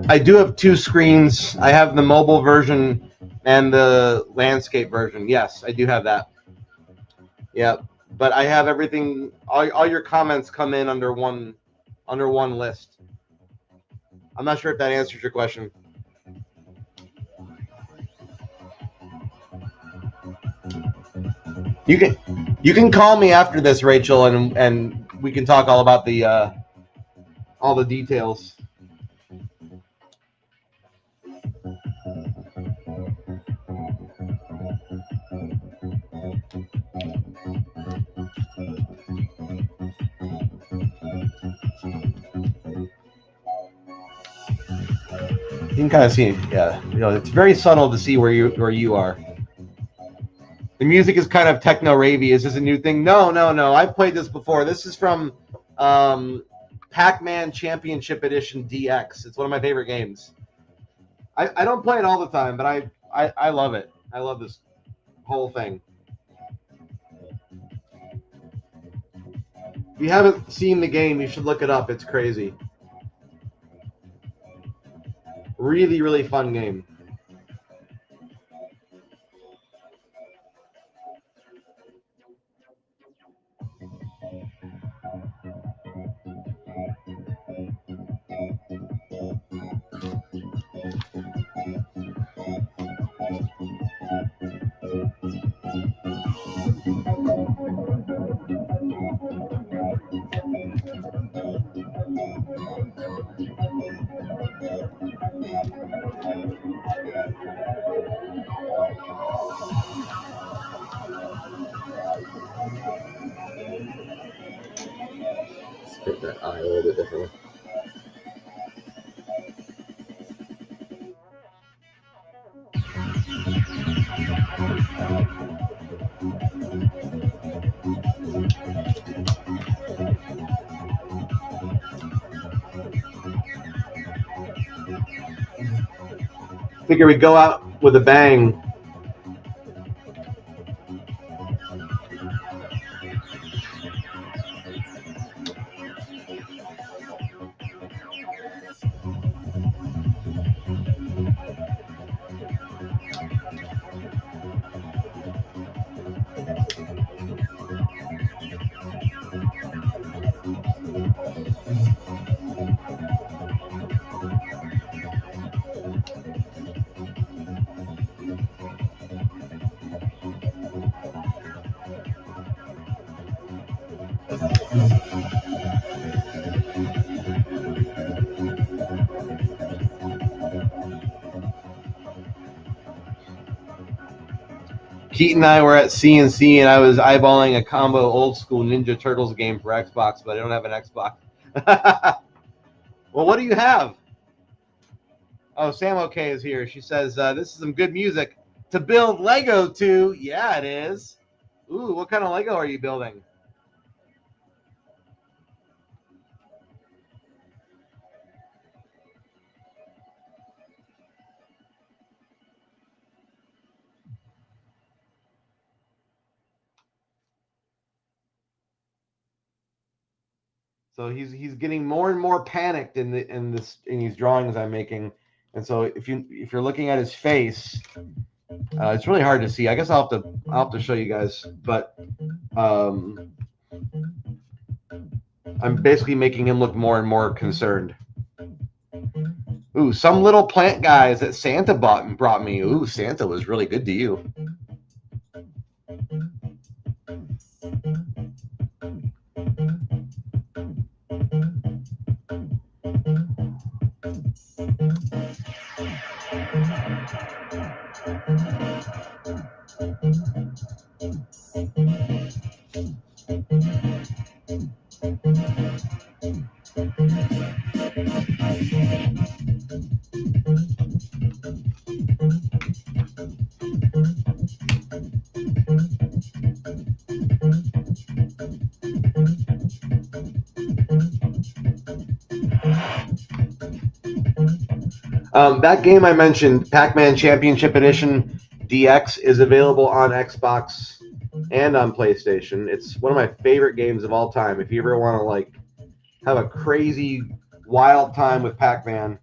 I do have two screens. I have the mobile version and the landscape version. Yes, I do have that. Yep. But I have everything. All your comments come in under one list. I'm not sure if that answers your question. You can call me after this, Rachel, and we can talk all about the all the details. You can kind of see, yeah. You know, it's very subtle to see where you are. The music is kind of techno ravey. Is this a new thing? No. I've played this before. This is from Pac-Man Championship Edition DX. It's one of my favorite games. I don't play it all the time, but I love it. I love this whole thing. If you haven't seen the game, you should look it up. It's crazy. Really, really fun game. Hit that eye a little bit differently. Figure we go out with a bang. Keaton and I were at CNC, and I was eyeballing a combo old school Ninja Turtles game for Xbox, but I don't have an Xbox. Well, what do you have? Oh, Sam OK is here. She says, this is some good music to build Lego to. Yeah, it is. Ooh, what kind of Lego are you building? So he's getting more and more panicked in these drawings I'm making, and so if you're looking at his face, it's really hard to see. I guess I'll have to show you guys, but I'm basically making him look more and more concerned. Ooh, some little plant guys that Santa brought me. Ooh, Santa was really good to you. That game I mentioned, Pac-Man Championship Edition DX, is available on Xbox and on PlayStation. It's one of my favorite games of all time. If you ever want to like have a crazy, wild time with Pac-Man,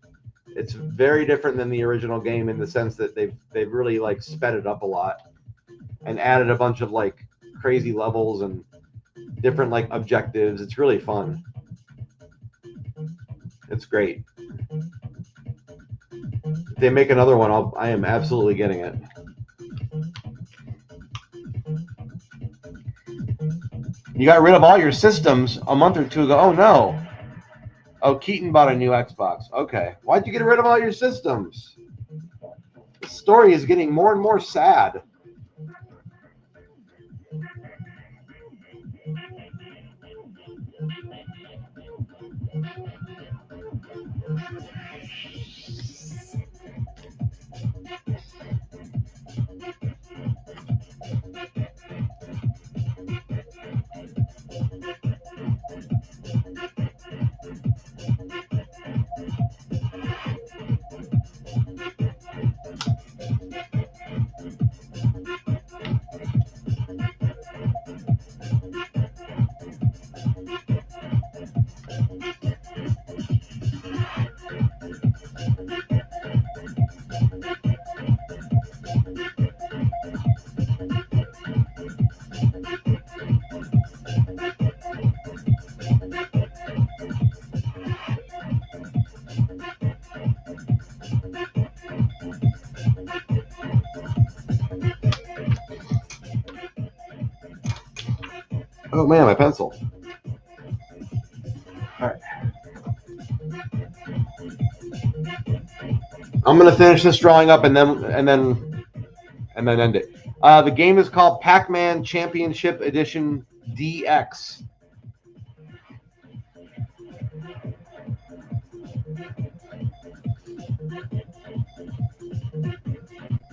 it's very different than the original game in the sense that they've really like sped it up a lot and added a bunch of like crazy levels and different like objectives. It's really fun. It's great. If they make another one, I am absolutely getting it. You got rid of all your systems a month or two ago. Oh no. Oh, Keaton bought a new Xbox. Okay. Why'd you get rid of all your systems? The story is getting more and more sad. Oh man, my pencil. All right. I'm gonna finish this drawing up and then end it. The game is called Pac-Man Championship Edition DX.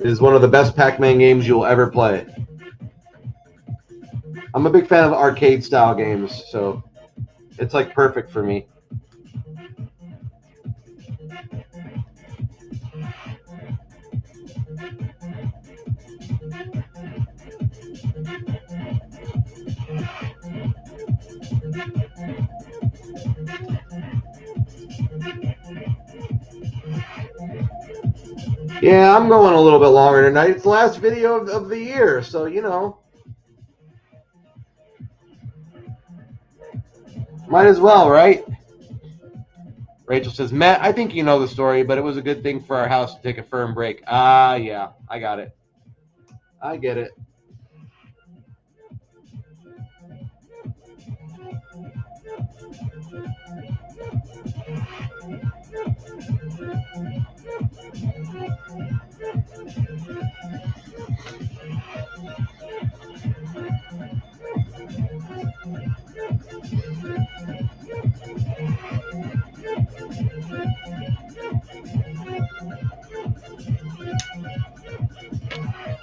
is one of the best Pac-Man games you'll ever play. I'm a big fan of arcade style games, so it's like perfect for me. Yeah, I'm going a little bit longer tonight. It's the last video of the year, so you know. Might as well, right? Rachel says, Matt, I think you know the story, but it was a good thing for our house to take a firm break. Ah, yeah, I got it. I get it.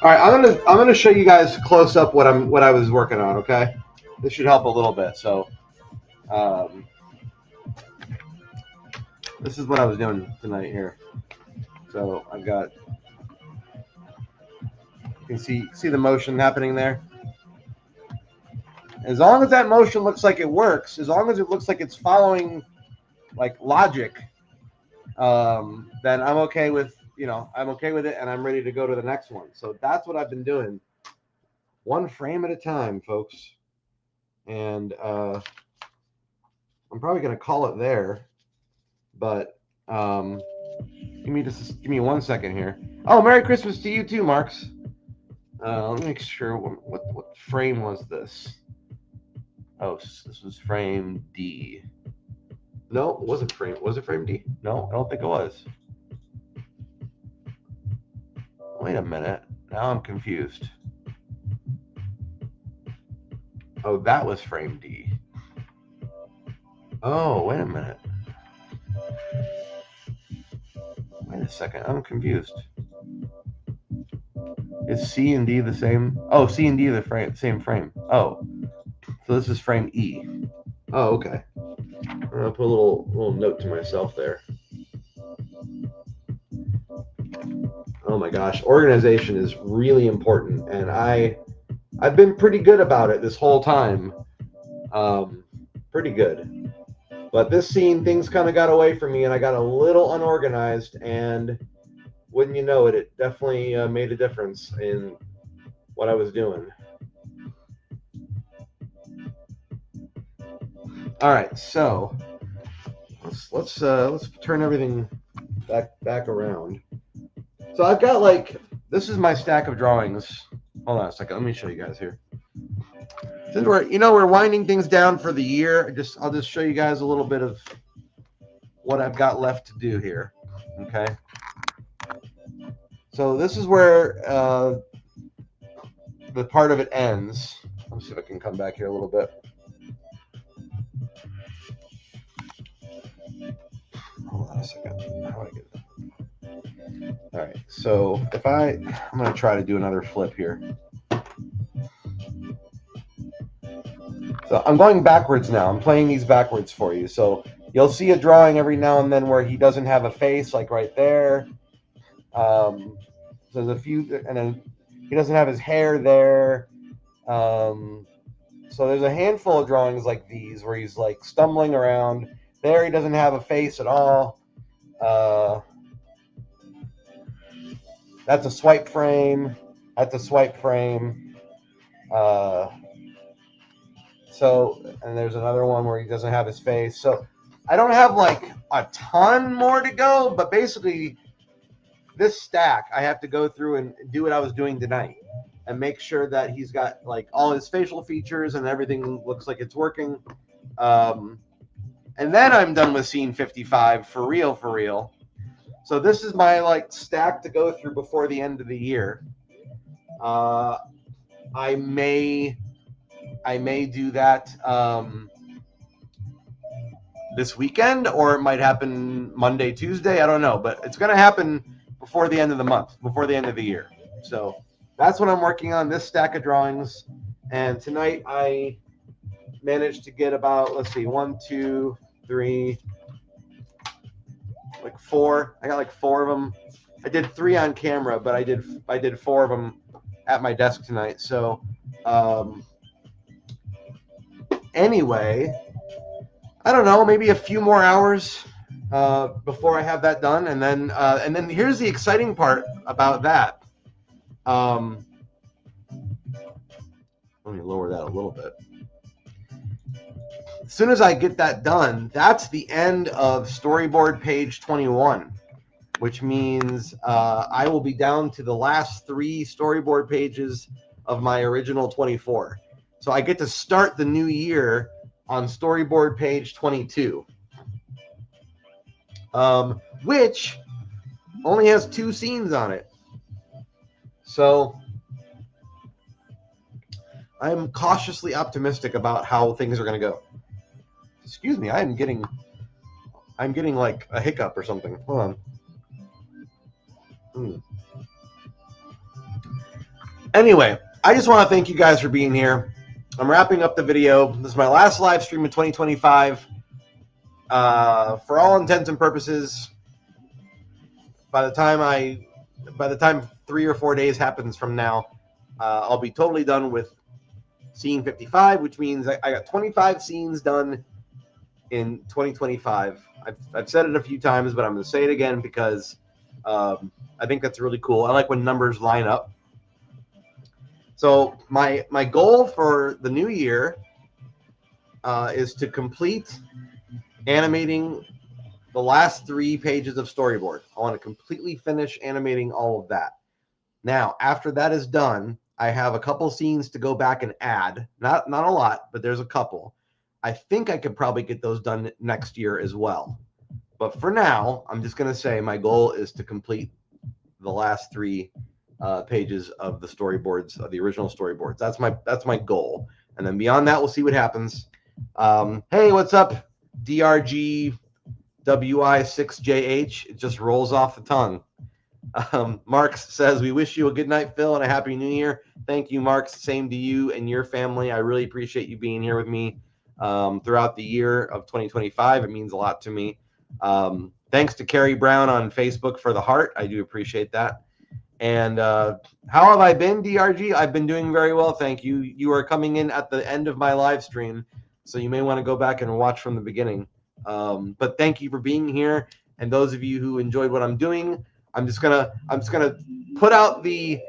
All right, I'm gonna show you guys close up what I was working on. Okay, this should help a little bit. So, this is what I was doing tonight here. So I've got, you can see the motion happening there. As long as that motion looks like it works, as long as it looks like it's following like logic, then I'm okay with, I'm okay with it, and I'm ready to go to the next one. So that's what I've been doing, one frame at a time, folks. And I'm probably going to call it there, but give me 1 second here. Oh, Merry Christmas to you too, Marks. Let me make sure what frame was this. Oh, this was frame D. No, it wasn't frame. Was it frame D? No, I don't think it was. Wait a minute. Now I'm confused. Oh, that was frame D. Oh, wait a minute. Wait a second. I'm confused. Is C and D the same? Oh, C and D are the same frame. Oh, so this is frame E. Oh, okay. I'm gonna put a little note to myself there. Oh my gosh, organization is really important, and I've been pretty good about it this whole time. Pretty good. But this scene, things kind of got away from me, and I got a little unorganized, and wouldn't you know it, it definitely made a difference in what I was doing. All right, so let's turn everything back around. So I've got this is my stack of drawings. Hold on a second, let me show you guys here. Since we're winding things down for the year, I'll just show you guys a little bit of what I've got left to do here. Okay. So this is where the part of it ends. Let me see if I can come back here a little bit. Hold on a second. How do I get it? All right. So I'm going to try to do another flip here. So I'm going backwards now. I'm playing these backwards for you. So you'll see a drawing every now and then where he doesn't have a face, like right there. There's a few, and then he doesn't have his hair there. So there's a handful of drawings like these where he's like stumbling around. There he doesn't have a face at all. That's a swipe frame. That's a swipe frame. And there's another one where he doesn't have his face. So I don't have like a ton more to go, but basically this stack I have to go through and do what I was doing tonight and make sure that he's got like all his facial features and everything looks like it's working. And then I'm done with scene 55 for real. So this is my stack to go through before the end of the year. I may do that this weekend, or it might happen Monday, Tuesday. I don't know, but it's going to happen before the end of the month, before the end of the year. So that's what I'm working on, this stack of drawings. And tonight I managed to get about, let's see, 1, 2, 3, like 4. I got like 4 of them. I did 3 on camera, but I did 4 of them at my desk tonight. So anyway, I don't know, maybe a few more hours before I have that done, and then here's the exciting part about that. Let me lower that a little bit. As soon as I get that done, that's the end of storyboard page 21, which means I will be down to the last 3 storyboard pages of my original 24. So I get to start the new year on storyboard page 22, which only has 2 scenes on it. So I'm cautiously optimistic about how things are going to go. Excuse me, I'm getting like a hiccup or something. Hold on. Anyway, I just want to thank you guys for being here. I'm wrapping up the video. This is my last live stream of 2025. For all intents and purposes, by the time 3 or 4 days happens from now, I'll be totally done with scene 55, which means I got 25 scenes done in 2025. I've said it a few times, but I'm going to say it again because I think that's really cool. I like when numbers line up. So my goal for the new year is to complete animating the last 3 pages of storyboard. I want to completely finish animating all of that. Now, after that is done, I have a couple scenes to go back and add. Not a lot, but there's a couple. I think I could probably get those done next year as well. But for now, I'm just going to say my goal is to complete the last 3 pages of the storyboards, of the original storyboards. That's my goal. And then beyond that, we'll see what happens. Hey, what's up, DRGWI6JH? It just rolls off the tongue. Marks says, we wish you a good night, Phil, and a happy new year. Thank you, Marks. Same to you and your family. I really appreciate you being here with me throughout the year of 2025. It means a lot to me. Thanks to Carrie Brown on Facebook for the heart. I do appreciate that. And how have I been, DRG? I've been doing very well, thank you. You are coming in at the end of my live stream, so you may want to go back and watch from the beginning. But thank you for being here. And those of you who enjoyed what I'm doing, I'm just gonna put out the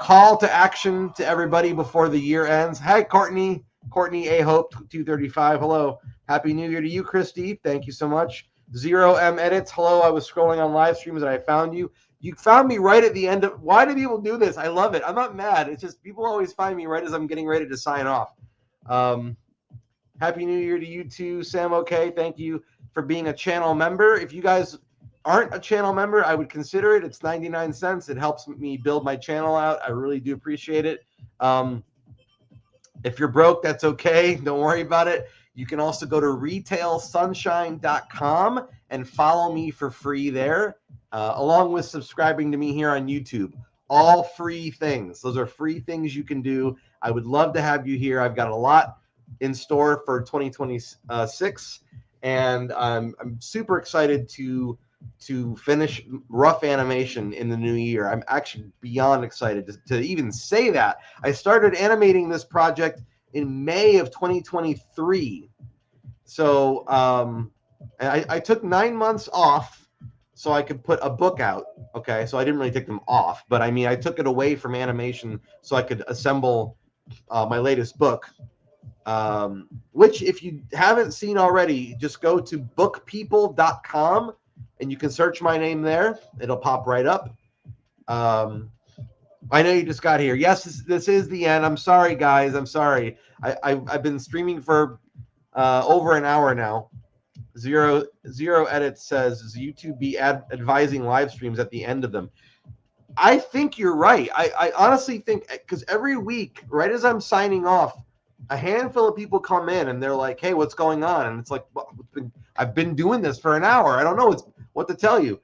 call to action to everybody before the year ends. Hi, Courtney A Hope 235. Hello, happy New Year to you, Christy. Thank you so much. 0M Edits. Hello, I was scrolling on live streams and I found you. You found me right at the end of. Why do people do this? I love it. I'm not mad. It's just people always find me right as I'm getting ready to sign off. Happy New Year to you too, Sam. Okay, thank you for being a channel member. If you guys aren't a channel member, I would consider it. It's 99 cents. It helps me build my channel out. I really do appreciate it. If you're broke, that's okay. Don't worry about it. You can also go to retailsunshine.com and follow me for free there, along with subscribing to me here on YouTube. All free things. Those are free things you can do. I would love to have you here. I've got a lot in store for 2026, and I'm super excited to finish rough animation in the new year. I'm actually beyond excited to even say that. I started animating this project in May of 2023. So I took 9 months off so I could put a book out. Okay, so I didn't really take them off, but I mean, I took it away from animation so I could assemble my latest book, which if you haven't seen already, just go to bookpeople.com and you can search my name there. It'll pop right up. I know you just got here. Yes, this is the end. I'm sorry, guys. I'm sorry. I've been streaming for over an hour now. Zero Edits says, is YouTube be advising live streams at the end of them? I think you're right. I honestly think, because every week, right as I'm signing off, a handful of people come in and they're like, hey, what's going on? And it's like, well, I've been doing this for an hour. I don't know what to tell you.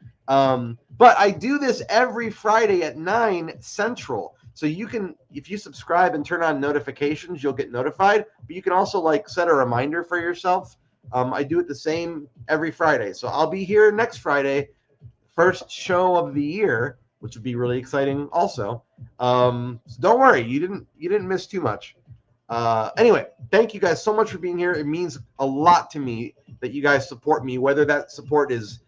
But I do this every Friday at 9 Central. So you can, if you subscribe and turn on notifications, you'll get notified. But you can also like set a reminder for yourself. I do it the same every Friday. So I'll be here next Friday, first show of the year, which would be really exciting also. So don't worry, you didn't miss too much. Anyway, thank you guys so much for being here. It means a lot to me that you guys support me, whether that support is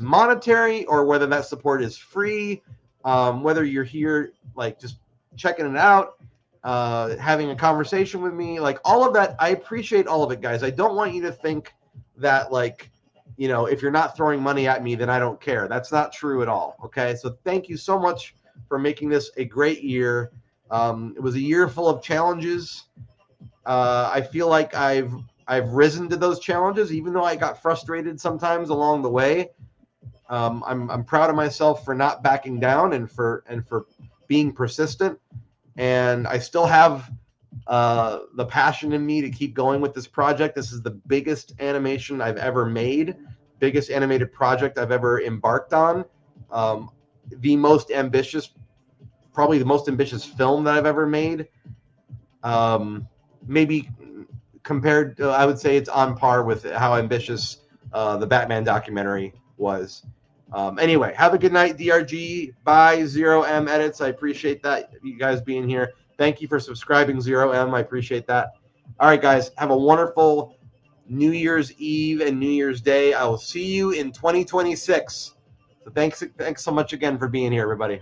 monetary or whether that support is free, whether you're here like just checking it out, having a conversation with me, like all of that. I appreciate all of it, guys. I don't want you to think that like, you know, if you're not throwing money at me, then I don't care. That's not true at all. Okay. So thank you so much for making this a great year. It was a year full of challenges. I feel like I've risen to those challenges, even though I got frustrated sometimes along the way. I'm proud of myself for not backing down and for being persistent. And I still have the passion in me to keep going with this project. This is the biggest animation I've ever made, biggest animated project I've ever embarked on, the most ambitious, probably the most ambitious film that I've ever made. Maybe compared to, I would say it's on par with how ambitious the Batman documentary was. Anyway, have a good night, DRG. Bye, Zero M Edits. I appreciate that, you guys being here. Thank you for subscribing, Zero M. I appreciate that. All right, guys, have a wonderful New Year's Eve and New Year's Day. I will see you in 2026. So thanks so much again for being here, everybody.